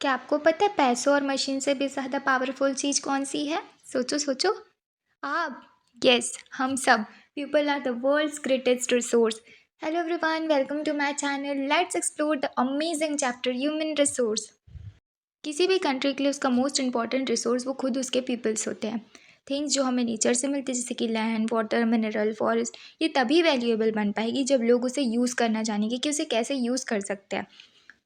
क्या आपको पता है पैसों और मशीन से भी ज़्यादा पावरफुल चीज़ कौन सी है? सोचो सोचो। आप। यस, हम सब। People are the world's greatest resource. Hello everyone, welcome to my channel. Let's explore the amazing chapter human resource. किसी भी कंट्री के लिए उसका मोस्ट इंपॉर्टेंट रिसोर्स वो खुद उसके पीपल्स होते हैं। थिंग्स जो हमें नेचर से मिलती है जैसे कि लैंड, वाटर, मिनरल, फॉरेस्ट, ये तभी वैल्यूएबल बन पाएगी जब लोग उसे यूज़ करना जानेंगे कि उसे कैसे यूज़ कर सकते हैं।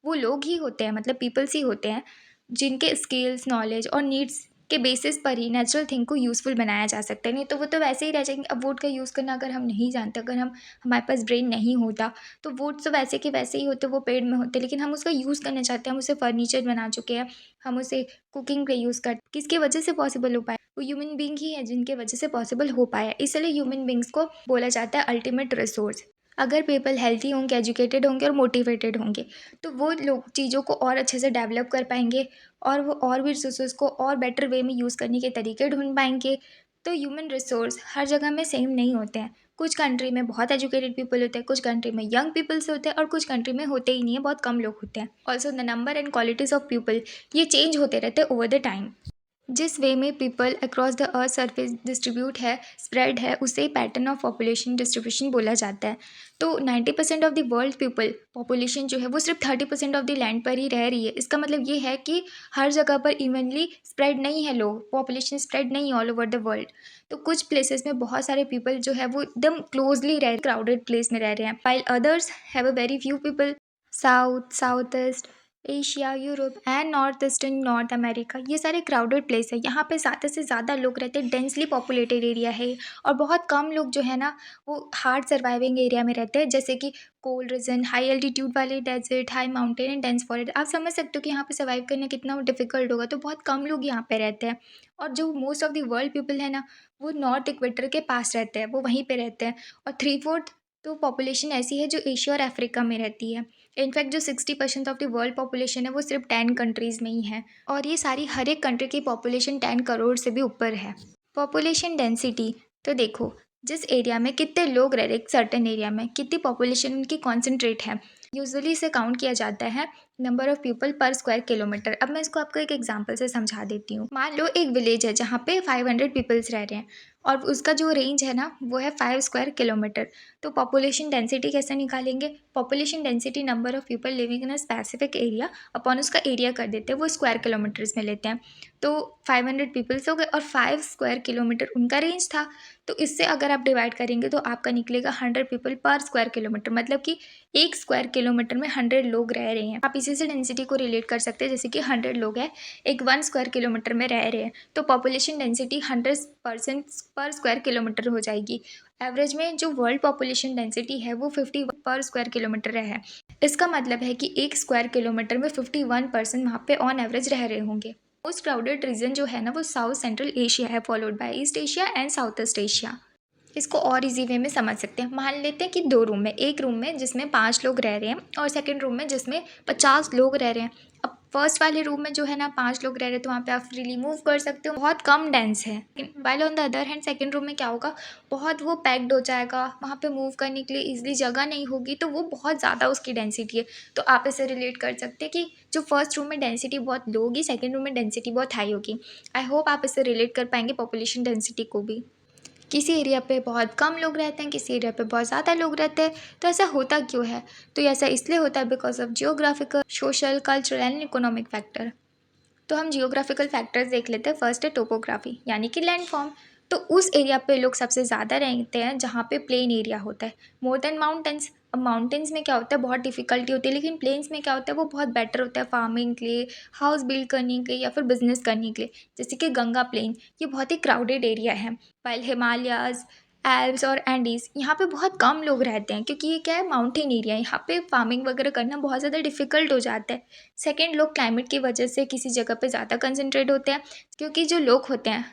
वो लोग ही होते हैं, मतलब पीपल्स ही होते हैं जिनके स्किल्स, नॉलेज और नीड्स के बेसिस पर ही नेचुरल थिंग को यूज़फुल बनाया जा सकता है। नहीं तो वो तो वैसे ही रह जाएंगे। अब वुड का यूज़ करना अगर हम नहीं जानते, अगर हमारे पास ब्रेन नहीं होता, तो वुड तो वैसे के वैसे ही होते, वो पेड़ में होते, लेकिन हम उसका यूज़ करना चाहते हैं। हम उसे फर्नीचर बना चुके हैं, हम उसे कुकिंग पे यूज़ करते। किसकी वजह से पॉसिबल हो पाया? वो ह्यूमन बींग ही है जिनके वजह से पॉसिबल हो पाया। इसलिए ह्यूमन बींग्स को बोला जाता है अल्टीमेट रिसोर्स। अगर पीपल हेल्थी होंगे, एजुकेटेड होंगे और मोटिवेटेड होंगे, तो वो लोग चीज़ों को और अच्छे से डेवलप कर पाएंगे और वो और भी रिसोर्सेज को और बेटर वे में यूज़ करने के तरीके ढूंढ पाएंगे। तो ह्यूमन रिसोर्स हर जगह में सेम नहीं होते हैं। कुछ कंट्री में बहुत एजुकेटेड पीपल होते हैं, कुछ कंट्री में यंग पीपल्स होते हैं और कुछ कंट्री में होते ही नहीं है, बहुत कम लोग होते हैं। Also the number and qualities of people ये चेंज होते रहते हैं ओवर द टाइम। जिस वे में people across the earth surface distribute है, स्प्रेड है, उसे पैटर्न ऑफ पॉपुलेशन डिस्ट्रीब्यूशन बोला जाता है। तो 90% of the world people population जो है वो सिर्फ 30% ऑफ द लैंड पर ही रह रही है। इसका मतलब ये है कि हर जगह पर इवनली स्प्रेड नहीं है, लोग पॉपुलेशन स्प्रेड नहीं है ऑल ओवर द वर्ल्ड। तो कुछ प्लेसेस में बहुत सारे पीपल जो है वो एकदम क्लोजली रह क्राउडेड प्लेस में रह रहे हैं, while others have a very few people. South, south east Asia, Europe and north eastern north America, ये सारे क्राउडेड प्लेस है। यहाँ पे ज़्यादा से ज़्यादा लोग रहते हैं, डेंसली पॉपुलेटेड एरिया है। और बहुत कम लोग जो है ना वो हार्ड सर्वाइविंग एरिया में रहते हैं, जैसे कि कोल्ड रीजन, हाई एल्टीट्यूड वाले desert, high mountain and dense forest. आप समझ सकते हो कि यहाँ पे सर्वाइव करना कितना डिफिकल्ट होगा। तो बहुत कम लोग यहाँ पे रहते हैं। और जो most of the world people है ना, वो नॉर्थ इक्वेटर के पास रहते हैं, वो वहीं पे रहते हैं। और 3/4 तो पॉपुलेशन ऐसी है जो एशिया और अफ्रीका में रहती है। इनफैक्ट जो 60% ऑफ द वर्ल्ड पॉपुलेशन है वो सिर्फ 10 कंट्रीज़ में ही है। और ये सारी हर एक कंट्री की पॉपुलेशन 10 करोड़ से भी ऊपर है। पॉपुलेशन डेंसिटी, तो देखो जिस एरिया में कितने लोग रह रहे, एक सर्टेन एरिया में कितनी पॉपुलेशन उनकी कॉन्सेंट्रेट है, यूजुअली इसे काउंट किया जाता है नंबर ऑफ पीपल पर स्क्वायर किलोमीटर। अब मैं इसको आपको एक एग्जांपल से समझा देती हूँ। मान लो एक विलेज है जहाँ पे 500 पीपल्स रह रहे हैं और उसका जो रेंज है ना वो है 5 स्क्वायर किलोमीटर। तो पॉपुलेशन डेंसिटी कैसे निकालेंगे? Population density number of people living in a specific area upon उसका एरिया कर देते हैं, वो स्क्वायर किलोमीटर्स में लेते हैं। तो 500 पीपल्स हो गए और 5 स्क्वायर किलोमीटर उनका रेंज था। तो इससे अगर आप डिवाइड करेंगे तो आपका निकलेगा 100 पीपल पर स्क्वायर किलोमीटर, मतलब कि एक स्क्वायर किलोमीटर में 100 लोग रह रहे हैं। आप इसी से डेंसिटी को रिलेट कर सकते हैं, जैसे कि 100 लोग हैं, एक 1 स्क्वायर किलोमीटर में रह रहे हैं, तो पॉपुलेशन डेंसिटी 100% पर स्क्वायर किलोमीटर हो जाएगी। एवरेज में जो वर्ल्ड पॉपुलेशन डेंसिटी है वो 50 पर स्क्वायर किलोमीटर है। इसका मतलब है कि एक स्क्वायर किलोमीटर में 51% वहाँ पे ऑन एवरेज रह रहे होंगे। मोस्ट क्राउडेड रीजन जो है ना वो साउथ सेंट्रल एशिया है, followed by east Asia and south east Asia. इसको और इजी वे में समझ सकते हैं। मान लेते हैं कि 2 रूम में, एक रूम में जिसमें 5 लोग रह रहे हैं और सेकंड रूम में जिसमें 50 लोग रह रहे हैं। अब फर्स्ट वाले रूम में जो है ना 5 लोग रह रहे हैं, तो वहाँ पे आप फ्रीली मूव कर सकते हो, बहुत कम डेंस है। While on the other hand second room में क्या होगा, बहुत वो पैक्ड हो जाएगा, वहाँ पे मूव करने के लिए इजीली जगह नहीं होगी, तो वो बहुत ज़्यादा उसकी डेंसिटी है। तो आप इसे रिलेट कर सकते हैं कि जो फर्स्ट रूम में डेंसिटी बहुत लो होगी, सेकेंड रूम में डेंसिटी बहुत हाई होगी। आई होप आप इसे रिलेट कर पाएंगे पॉपुलेशन डेंसिटी को भी। किसी एरिया पे बहुत कम लोग रहते हैं, किसी एरिया पे बहुत ज़्यादा लोग रहते हैं। तो ऐसा होता क्यों है? तो ऐसा इसलिए होता है because of geographical, social, cultural and economic factor. तो हम जियोग्राफिकल फैक्टर्स देख लेते हैं। फर्स्ट है टोपोग्राफी, यानी कि लैंडफॉर्म। तो उस एरिया पे लोग सबसे ज़्यादा रहते हैं जहाँ पे प्लेन एरिया होता है, मोर देन माउंटेन्स। अब माउंटेन्स में क्या होता है, बहुत डिफिकल्टी होती है, लेकिन प्लेन्स में क्या होता है, वो बहुत बेटर होता है फार्मिंग के लिए, हाउस बिल्ड करने के लिए या फिर बिजनेस करने के लिए। जैसे कि गंगा प्लेन, ये बहुत ही क्राउडेड एरिया है। वाइल हिमालयाज़, एल्प्स और एंडीज़, यहाँ पे बहुत कम लोग रहते हैं, क्योंकि ये क्या है, माउंटेन एरिया है। यहाँ पे फार्मिंग वगैरह करना बहुत ज़्यादा डिफिकल्ट हो जाता है। सेकेंड, लोग क्लाइमेट की वजह से किसी जगह पे ज़्यादा कंसनट्रेट होते हैं, क्योंकि जो लोग होते हैं,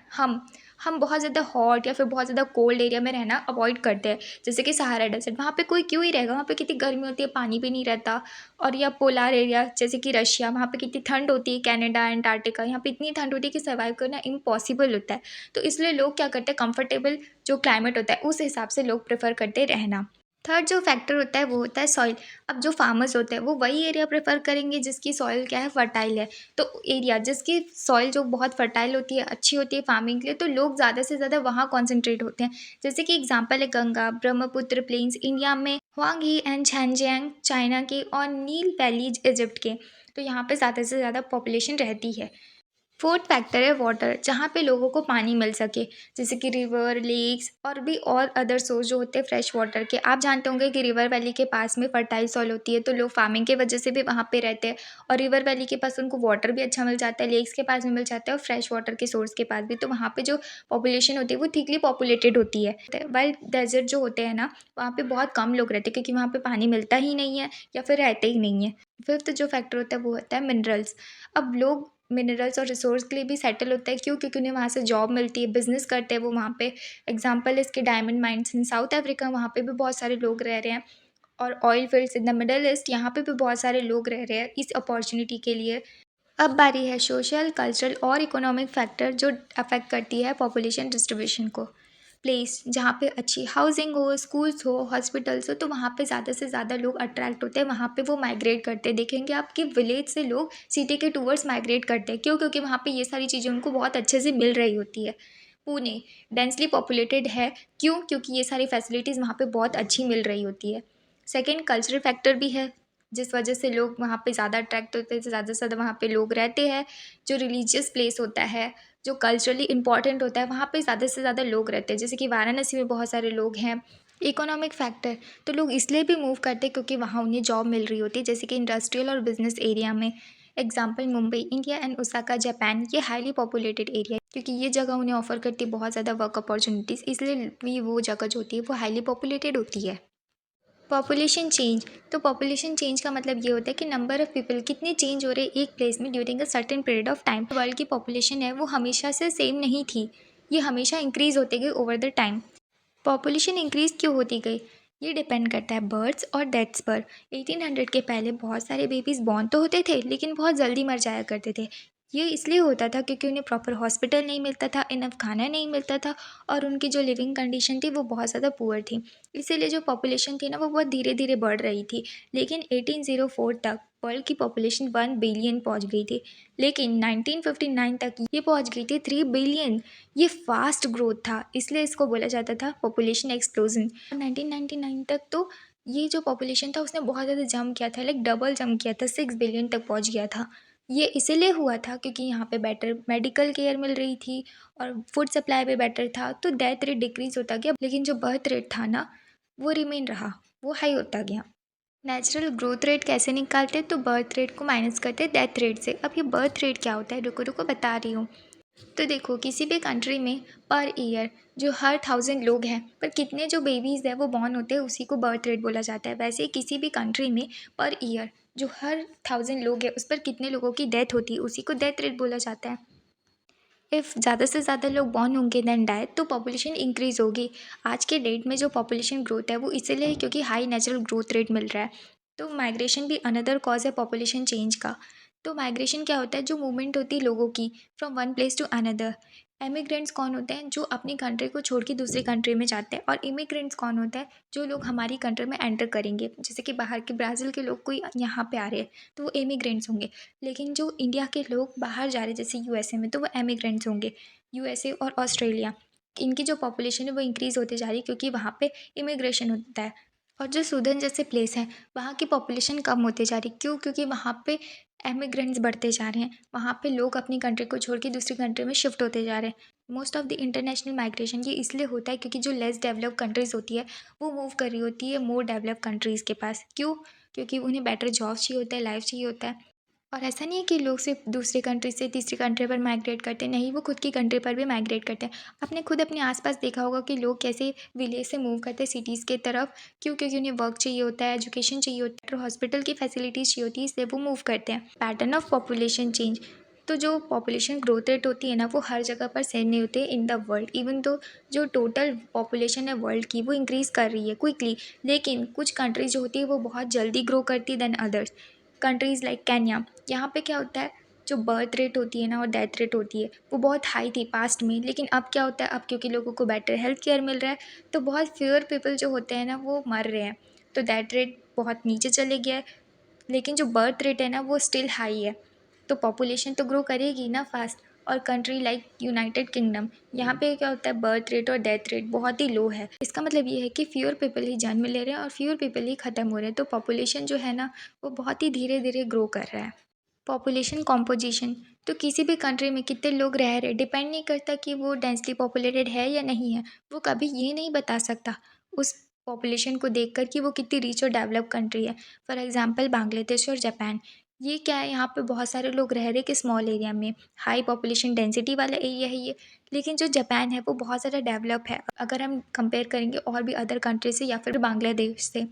हम बहुत ज़्यादा हॉट या फिर बहुत ज़्यादा कोल्ड एरिया में रहना अवॉइड करते हैं। जैसे कि सहारा डेजर्ट, वहाँ पे कोई क्यों ही रहेगा, वहाँ पे कितनी गर्मी होती है, पानी भी नहीं रहता। और या पोलार एरिया जैसे कि रशिया, वहाँ पे कितनी ठंड होती है, कनाडा, अंटार्कटिका, यहाँ पे इतनी ठंड होती है कि सर्वाइव करना इम्पॉसिबल होता है। तो इसलिए लोग क्या करते हैं, कंफर्टेबल जो क्लाइमेट होता है उस हिसाब से लोग प्रेफर करते रहना। थर्ड जो फैक्टर होता है वो होता है सॉइल। अब जो फार्मर्स होते हैं वो वही एरिया प्रेफर करेंगे जिसकी सॉइल क्या है, फर्टाइल है। तो एरिया जिसकी सॉइल जो बहुत फर्टाइल होती है, अच्छी होती है फार्मिंग के लिए, तो लोग ज़्यादा से ज़्यादा वहाँ कॉन्सेंट्रेट होते हैं। जैसे कि एग्जांपल है गंगा ब्रह्मपुत्र प्लेन्स इंडिया में, हुआंगी एंड झेंजियांग चाइना के, और नील वैलीज इजिप्ट के। तो यहाँ पे ज़्यादा से ज़्यादा पॉपुलेशन रहती है। फोर्थ फैक्टर है वाटर, जहाँ पे लोगों को पानी मिल सके, जैसे कि रिवर, लेक्स और भी और अदर सोर्स जो होते हैं फ्रेश वाटर के। आप जानते होंगे कि रिवर वैली के पास में फर्टाइल सॉइल होती है, तो लोग फार्मिंग की वजह से भी वहाँ पे रहते हैं। और रिवर वैली के पास उनको वाटर भी अच्छा मिल जाता है, लेक्स के पास भी मिल जाता है, और फ्रेश वाटर के सोर्स के पास भी। तो वहाँ पे जो पॉपुलेशन होती है वो थिकली पॉपुलेटेड होती है। वाइल डेजर्ट जो होते हैं ना, वहाँ पे बहुत कम लोग रहते हैं क्योंकि वहाँ पे पानी मिलता ही नहीं है या फिर रहते ही नहीं है। फिफ्थ जो फैक्टर होता है वो होता है मिनरल्स। अब लोग मिनरल्स और रिसोर्स के लिए भी सेटल होता है, क्यों? क्योंकि उन्हें वहाँ से जॉब मिलती है, बिजनेस करते हैं वो वहाँ पे। एग्जांपल इसके डायमंड माइंस इन साउथ अफ्रीका, वहाँ पे भी बहुत सारे लोग रह रहे हैं। और oil fields in the middle east, यहाँ पे भी बहुत सारे लोग रह रहे हैं इस अपॉर्चुनिटी के लिए। अब बारी है सोशल, कल्चरल और इकोनॉमिक फैक्टर जो अफेक्ट करती है पॉपुलेशन डिस्ट्रीब्यूशन को। प्लेस जहाँ पे अच्छी हाउसिंग हो, स्कूल्स हो, हॉस्पिटल्स हो, तो वहाँ पे ज़्यादा से ज़्यादा लोग अट्रैक्ट होते हैं, वहाँ पे वो माइग्रेट करते हैं। देखेंगे आप कि विलेज से लोग सिटी के टूवर्ड्स माइग्रेट करते हैं। क्यों? क्योंकि वहाँ पे ये सारी चीज़ें उनको बहुत अच्छे से मिल रही होती है। पुणे डेंसली पॉपुलेटेड है, क्यों? क्योंकि ये सारी फैसिलिटीज़ वहाँ पे बहुत अच्छी मिल रही होती है। सेकेंड कल्चरल फैक्टर भी है, जिस वजह से लोग वहाँ पे ज़्यादा अट्रैक्ट होते हैं, ज़्यादा से ज़्यादा वहाँ पे लोग रहते हैं। जो रिलीजियस प्लेस होता है, जो कल्चरली इंपॉर्टेंट होता है, वहाँ पे ज़्यादा से ज़्यादा लोग रहते हैं, जैसे कि वाराणसी में बहुत सारे लोग हैं। इकोनॉमिक फैक्टर, तो लोग इसलिए भी मूव करते हैं क्योंकि वहाँ उन्हें जॉब मिल रही होती है, जैसे कि इंडस्ट्रियल और बिजनेस एरिया में। Example Mumbai India and Osaka Japan, ये हाईली पॉपुलेटेड एरिया है क्योंकि ये जगह उन्हें ऑफर करती है बहुत ज़्यादा वर्क अपॉर्चुनिटीज़, इसलिए भी वो जगह जो होती है वो हाईली पॉपुलेटेड होती है। पॉपुलेशन चेंज, तो पॉपुलेशन चेंज का मतलब ये होता है कि नंबर ऑफ़ पीपल कितने चेंज हो रहे हैं एक प्लेस में during a certain period of time. World की पॉपुलेशन है वो हमेशा से सेम नहीं थी, ये हमेशा इंक्रीज़ होती गई over the time. Population increase क्यों होती गई? ये डिपेंड करता है बर्थ्स और डेथ्स पर। 1800 के पहले बहुत सारे बेबीज़ बॉर्न तो होते थे लेकिन बहुत जल्दी मर जाया करते थे। ये इसलिए होता था क्योंकि उन्हें प्रॉपर हॉस्पिटल नहीं मिलता था, इनफ खाना नहीं मिलता था, और उनकी जो लिविंग कंडीशन थी वो बहुत ज़्यादा पुअर थी। इसीलिए जो पॉपुलेशन थी ना वो बहुत धीरे धीरे बढ़ रही थी। लेकिन 1804 तक वर्ल्ड की पॉपुलेशन 1 बिलियन पहुंच गई थी, लेकिन 1959 तक ये पहुंच गई थी 3 बिलियन। ये फास्ट ग्रोथ था, इसलिए इसको बोला जाता था पॉपुलेशन एक्सप्लोजन। 1999 तक तो ये जो पॉपुलेशन था उसने बहुत ज़्यादा जंप किया था, लाइक डबल जंप किया था, 6 बिलियन तक पहुंच गया था। ये इसीलिए हुआ था क्योंकि यहाँ पे बेटर मेडिकल केयर मिल रही थी और फूड सप्लाई भी बेटर था, तो डेथ रेट डिक्रीज होता गया, लेकिन जो बर्थ रेट था ना वो रिमेन रहा, वो हाई होता गया। नेचुरल ग्रोथ रेट कैसे निकालते? तो बर्थ रेट को माइनस करते डेथ रेट से। अब ये बर्थ रेट क्या होता है, रुको रुको बता रही हूँ। तो देखो किसी भी कंट्री में पर ईयर जो हर 1000 लोग हैं पर कितने जो बेबीज़ हैं वो बॉर्न होते हैं, उसी को बर्थ रेट बोला जाता है। वैसे ही किसी भी कंट्री में पर ईयर जो हर 1000 लोग हैं उस पर कितने लोगों की डेथ होती है, उसी को डेथ रेट बोला जाता है। इफ़ ज़्यादा से ज़्यादा लोग बॉर्न होंगे दैन डाई तो पॉपुलेशन इंक्रीज़ होगी। आज के डेट में जो पॉपुलेशन ग्रोथ है वो इसलिए है क्योंकि हाई नेचुरल ग्रोथ रेट मिल रहा है। तो माइग्रेशन भी अनदर कॉज है पॉपुलेशन चेंज का। तो माइग्रेशन क्या होता है? जो मूवमेंट होती है लोगों की from one place to another. Emigrants कौन होते हैं? जो अपनी कंट्री को छोड़ के दूसरी कंट्री में जाते हैं। और इमिग्रेंट्स कौन होते हैं? जो लोग हमारी कंट्री में एंटर करेंगे, जैसे कि बाहर के ब्राज़ील के लोग कोई यहाँ पे आ रहे हैं तो वो इमिग्रेंट्स होंगे। लेकिन जो इंडिया के लोग बाहर जा रहे हैं जैसे यूएसए में, तो वो एमिग्रेंट्स होंगे। यूएसए और ऑस्ट्रेलिया, इनकी जो पॉपुलेशन है वो इंक्रीज़ होती जा रही है क्योंकि वहाँ पे इमिग्रेशन होता है। और जो सूडन जैसे प्लेस हैं वहाँ की पॉपुलेशन कम होती जा रही, क्यों? क्योंकि वहाँ पे एमिग्रेंट्स बढ़ते जा रहे हैं, वहाँ पे लोग अपनी कंट्री को छोड़ के दूसरी कंट्री में शिफ्ट होते जा रहे हैं। Most of the international migration ये इसलिए होता है क्योंकि जो लेस डेवलप कंट्रीज़ होती है वो मूव कर रही होती है मोर डेवलप कंट्रीज़ के पास। क्यों? क्योंकि उन्हें बेटर जॉब चाहिए होता है, लाइफ चाहिए होता है। और ऐसा नहीं है कि लोग सिर्फ दूसरी कंट्री से तीसरी कंट्री पर माइग्रेट करते हैं, नहीं, वो खुद की कंट्री पर भी माइग्रेट करते हैं। आपने खुद अपने आसपास देखा होगा कि लोग कैसे विलेज से मूव करते हैं सिटीज़ के तरफ। क्यों? क्योंकि उन्हें वर्क चाहिए होता है, एजुकेशन चाहिए होता है, हॉस्पिटल की फैसिलिटीज़ चाहिए होती है, इसलिए वो मूव करते हैं। पैटर्न ऑफ पॉपुलेशन चेंज, तो जो पॉपुलेशन ग्रोथ रेट होती है ना वो हर जगह पर सेम नहीं होती है इन द वर्ल्ड। इवन तो जो टोटल पॉपुलेशन है वर्ल्ड की वो इंक्रीज़ कर रही है क्विकली, लेकिन कुछ कंट्रीज जो होती है वो बहुत जल्दी ग्रो करती है than others. Countries like Kenya, यहाँ पे क्या होता है, जो बर्थ रेट होती है ना और डेथ रेट होती है वो बहुत हाई थी पास्ट में, लेकिन अब क्या होता है, अब क्योंकि लोगों को बेटर हेल्थ केयर मिल रहा है तो बहुत फ्यूअर पीपल जो होते हैं ना वो मर रहे हैं, तो डेथ रेट बहुत नीचे चले गया है, लेकिन जो बर्थ रेट है ना वो स्टिल हाई है। तो पॉपुलेशन तो ग्रो करेगी ना फास्ट। और कंट्री लाइक यूनाइटेड किंगडम, यहाँ पे क्या होता है, बर्थ रेट और डेथ रेट बहुत ही लो है। इसका मतलब ये है कि फ्यूअर पीपल ही जन्म ले रहे हैं और फ्यूअर पीपल ही ख़त्म हो रहे हैं, तो पॉपुलेशन जो है ना वो बहुत ही धीरे धीरे ग्रो कर रहा है। पॉपुलेशन कॉम्पोजिशन, तो किसी भी कंट्री में कितने लोग रह रहे डिपेंड नहीं करता कि वो डेंसली पॉपुलेटेड है या नहीं है। वो कभी ये नहीं बता सकता उस पॉपुलेशन को देखकर कि वो कितनी रिच और डेवलप कंट्री है। फॉर एग्जांपल बांग्लादेश और जापान, ये क्या है, यहाँ पे बहुत सारे लोग रह रहे कि स्मॉल एरिया में, हाई पॉपुलेशन डेंसिटी वाला एरिया है ये, लेकिन जो जापान है वो बहुत ज़्यादा डेवलप है अगर हम कंपेयर करेंगे और भी अदर कंट्री से या फिर बांग्लादेश से।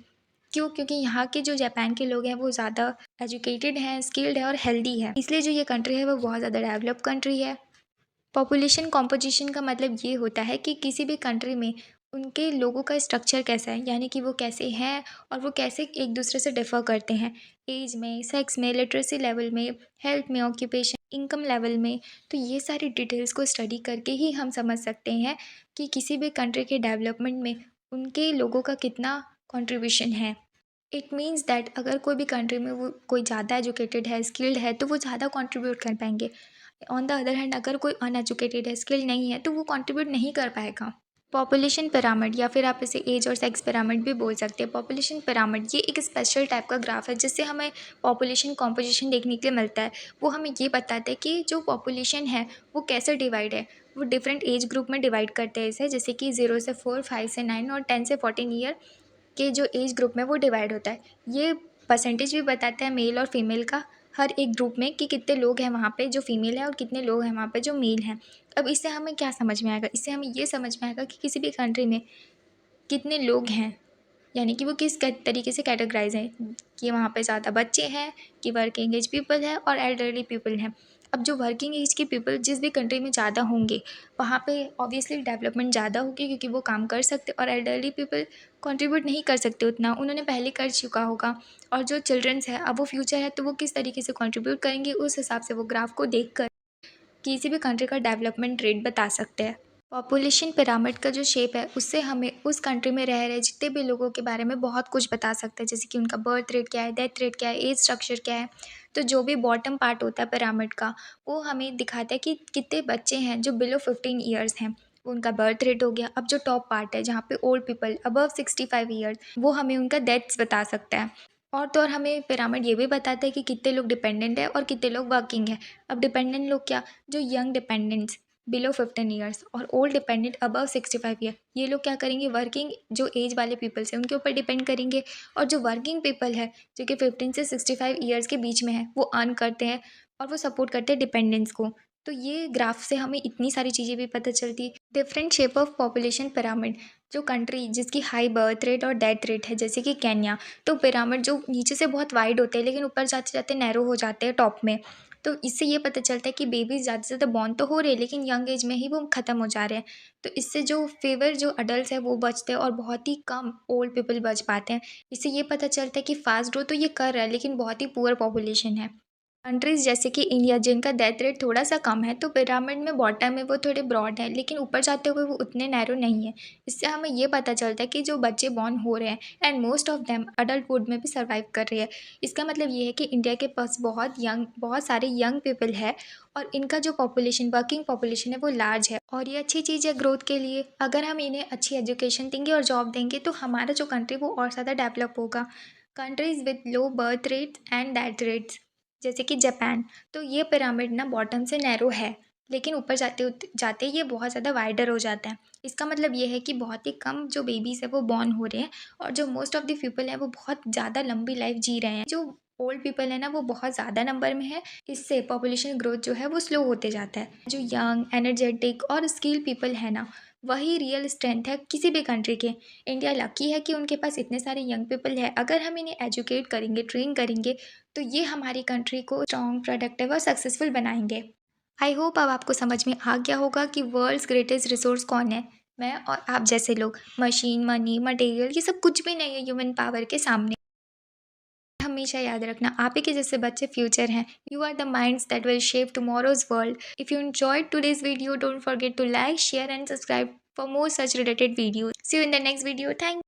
क्यों? क्योंकि यहाँ के जो जापान के लोग हैं वो ज़्यादा एजुकेटेड हैं, स्किल्ड है और हेल्दी है, इसलिए जो ये कंट्री है वो बहुत ज़्यादा डेवलप कंट्री है। पॉपुलेशन कॉम्पोजिशन का मतलब ये होता है कि किसी भी कंट्री में उनके लोगों का स्ट्रक्चर कैसा है, यानी कि वो कैसे हैं और वो कैसे एक दूसरे से डिफ़र करते हैं, एज में, सेक्स में, लिटरेसी लेवल में, हेल्थ में, ऑक्यूपेशन, इनकम लेवल में। तो ये सारी डिटेल्स को स्टडी करके ही हम समझ सकते हैं कि किसी भी कंट्री के डेवलपमेंट में उनके लोगों का कितना कंट्रीब्यूशन है। इट मीन्स दैट अगर कोई भी कंट्री में वो कोई ज़्यादा एजुकेटेड है, स्किल्ड है, तो वो ज़्यादा कंट्रीब्यूट कर पाएंगे। ऑन द अदर हैंड अगर कोई अनएजुकेटेड है, स्किल्ड नहीं है, तो वो कंट्रीब्यूट नहीं कर पाएगा। पॉपुलेशन पिरामिड या फिर आप इसे एज और सेक्स पिरामिड भी बोल सकते हैं। पॉपुलेशन पिरामिड ये एक स्पेशल टाइप का ग्राफ है जिससे हमें पॉपुलेशन कॉम्पोजिशन देखने के लिए मिलता है। वो हमें ये बताता है कि जो पॉपुलेशन है वो कैसे डिवाइड है। वो डिफरेंट एज ग्रुप में डिवाइड करते हैं इसे, जैसे कि 0 से 4, 5 से 9 और 10 से 14 ईयर के जो एज ग्रुप में वो डिवाइड होता है। ये परसेंटेज भी बताता है मेल और फीमेल का हर एक ग्रुप में कि कितने लोग हैं वहाँ पे जो फीमेल है और कितने लोग हैं वहाँ पे जो मेल हैं। अब इससे हमें क्या समझ में आएगा, इससे हमें ये समझ में आएगा कि किसी भी कंट्री में कितने लोग हैं, यानी कि वो किस तरीके से कैटेगराइज हैं, कि वहाँ पे ज़्यादा बच्चे हैं, कि वर्किंग एज पीपल है और एल्डरली पीपल हैं। अब जो वर्किंग एज के पीपल जिस भी कंट्री में ज़्यादा होंगे वहाँ पे ऑब्वियसली डेवलपमेंट ज़्यादा होगी क्योंकि वो काम कर सकते, और एल्डरली पीपल कंट्रीब्यूट नहीं कर सकते उतना, उन्होंने पहले कर चुका होगा। और जो चिल्ड्रंस है अब वो फ्यूचर है तो वो किस तरीके से कंट्रीब्यूट करेंगे, उस हिसाब से वो ग्राफ को देख कर किसी भी कंट्री का डेवलपमेंट रेट बता सकते हैं। पॉपुलेशन पिरामिड का जो शेप है उससे हमें उस कंट्री में रह रहे जितने भी लोगों के बारे में बहुत कुछ बता सकते हैं, जैसे कि उनका बर्थ रेट क्या है, डेथ रेट क्या है, एज स्ट्रक्चर क्या है। तो जो भी बॉटम पार्ट होता है पिरामिड का वो हमें दिखाता है कि कितने बच्चे हैं जो बिलो 15 ईयर्स हैं, वो उनका बर्थ रेट हो गया। अब जो टॉप पार्ट है जहाँ पे ओल्ड पीपल अबव 65 ईयर्स, वो हमें उनका डेथ्स बता सकता है। और तो और हमें पिरामिड ये भी बताता है कि कितने लोग डिपेंडेंट है और कितने लोग वर्किंग है। अब डिपेंडेंट लोग क्या, जो यंग डिपेंडेंट्स बिलो 15 ईयर्स और ओल्ड डिपेंडेंट अबव 65 ईयर, ये लोग क्या करेंगे, वर्किंग जो एज वाले पीपल्स हैं उनके ऊपर डिपेंड करेंगे। और जो वर्किंग पीपल है जो कि 15 से 65 ईयर्स के बीच में है वो अर्न करते हैं और वो सपोर्ट करते हैं डिपेंडेंट्स को। तो ये ग्राफ से हमें इतनी सारी चीज़ें भी पता चलती। Different shape of population pyramid, जो कंट्री जिसकी हाई बर्थ रेट और डेथ रेट है जैसे कि केन्या, तो पिरामिड जो नीचे से बहुत वाइड होते हैं लेकिन ऊपर जाते जाते नैरो हो जाते हैं टॉप में। तो इससे ये पता चलता है कि बेबीज़ ज़्यादा से ज़्यादा बॉर्न तो हो रहे हैं लेकिन यंग एज में ही वो ख़त्म हो जा रहे हैं। तो इससे जो फेवर जो अडल्ट है वो बचते हैं और बहुत ही कम ओल्ड पीपल बच पाते हैं। इससे ये पता चलता है कि फास्ट ग्रोथ तो ये कर रहा है लेकिन बहुत ही पुअर पॉपुलेशन है। कंट्रीज़ जैसे कि इंडिया जिनका डेथ रेट थोड़ा सा कम है, तो पिरामिड में बॉटम में वो थोड़े ब्रॉड है लेकिन ऊपर जाते हुए वो उतने नैरो नहीं है। इससे हमें ये पता चलता है कि जो बच्चे बॉर्न हो रहे हैं and most of them adulthood में भी सर्वाइव कर रहे हैं। इसका मतलब ये है कि इंडिया के पास बहुत सारे यंग पीपल है और इनका जो पॉपुलेशन वर्किंग पॉपुलेशन है वो लार्ज है, और ये अच्छी चीज़ है ग्रोथ के लिए। अगर हम इन्हें अच्छी एजुकेशन देंगे और जॉब देंगे तो हमारा जो कंट्री वो और ज़्यादा डेवलप होगा। Countries with low birth rates and death rates जैसे कि जापान, तो ये पिरामिड ना बॉटम से नैरो है लेकिन ऊपर जाते जाते ये बहुत ज़्यादा वाइडर हो जाता है। इसका मतलब ये है कि बहुत ही कम जो बेबीज़ है वो बॉर्न हो रहे हैं और जो मोस्ट ऑफ द पीपल है वो बहुत ज़्यादा लंबी लाइफ जी रहे हैं। जो ओल्ड पीपल है ना वो बहुत ज़्यादा नंबर में है, इससे पॉपुलेशन ग्रोथ जो है वो स्लो होते जाता है। जो यंग एनर्जेटिक और स्किल पीपल है ना वही रियल स्ट्रेंथ है किसी भी कंट्री के। इंडिया लकी है कि उनके पास इतने सारे यंग पीपल है। अगर हम इन्हें एजुकेट करेंगे, ट्रेन करेंगे तो ये हमारी कंट्री को स्ट्रॉन्ग, प्रोडक्टिव और सक्सेसफुल बनाएंगे। आई होप अब आपको समझ में आ गया होगा कि वर्ल्ड्स ग्रेटेस्ट रिसोर्स कौन है। मैं और आप जैसे लोग। मशीन, मनी, मटेरियल ये सब कुछ भी नहीं है ह्यूमन पावर के सामने। हमेशा याद रखना, आप ही के जैसे बच्चे फ्यूचर हैं. You are the minds that will shape tomorrow's world. If you enjoyed today's video, don't forget to like, share and subscribe for more such related videos. See you in the next video. Thank